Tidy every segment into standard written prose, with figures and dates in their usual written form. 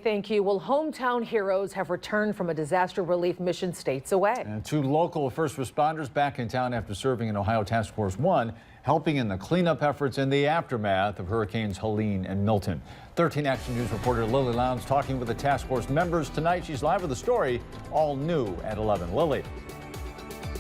Thank you. Well, hometown heroes have returned from a disaster relief mission states away. And two local first responders back in town after serving in Ohio Task Force 1, helping in the cleanup efforts in the aftermath of Hurricanes Helene and Milton. 13 Action News reporter Lily Lowndes talking with the task force members tonight. She's live with the story, all new at 11. Lily.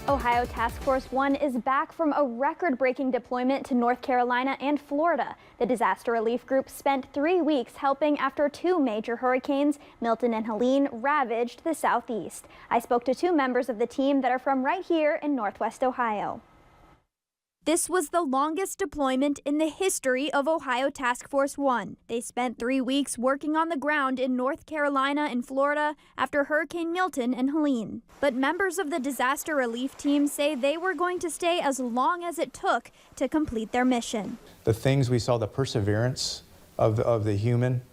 Ohio Task Force 1 is back from a record-breaking deployment to North Carolina and Florida. The disaster relief group spent 3 weeks helping after two major hurricanes, Milton and Helene, ravaged the southeast. I spoke to two members of the team that are from right here in Northwest Ohio. This was the longest deployment in the history of Ohio Task Force 1. They spent 3 weeks working on the ground in North Carolina and Florida after Hurricane Milton and Helene. But members of the disaster relief team say they were going to stay as long as it took to complete their mission. The things we saw, the perseverance of the human,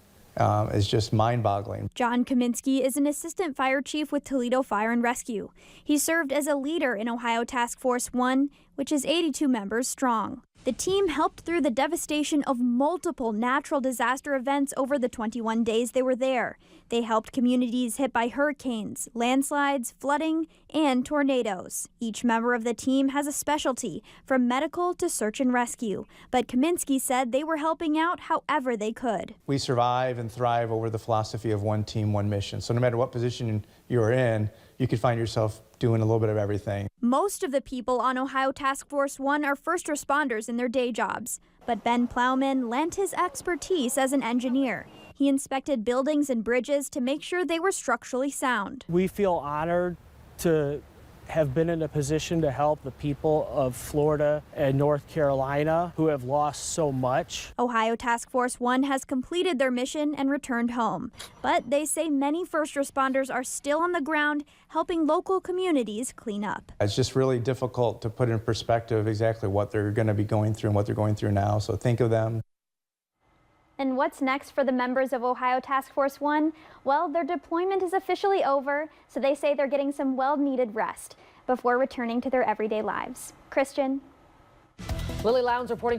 is just mind-boggling. John Kaminsky is an assistant fire chief with Toledo Fire and Rescue. He served as a leader in Ohio Task Force 1, which is 82 members strong. The team helped through the devastation of multiple natural disaster events over the 21 days they were there. They helped communities hit by hurricanes, landslides, flooding, and tornadoes. Each member of the team has a specialty, from medical to search and rescue. But Kaminsky said they were helping out however they could. We survive and thrive over the philosophy of one team, one mission. So no matter what position you're in, you could find yourself doing a little bit of everything. Most of the people on Ohio Task Force 1 are first responders in their day jobs. But Ben Plowman lent his expertise as an engineer. He inspected buildings and bridges to make sure they were structurally sound. We feel honored to have been in a position to help the people of Florida and North Carolina who have lost so much. Ohio Task Force 1 has completed their mission and returned home. But they say many first responders are still on the ground helping local communities clean up. It's just really difficult to put in perspective exactly what they're going to be going through and what they're going through now. So think of them. And what's next for the members of Ohio Task Force 1? Well, their deployment is officially over, so they say they're getting some well-needed rest before returning to their everyday lives. Christian. Lily Lowndes reporting.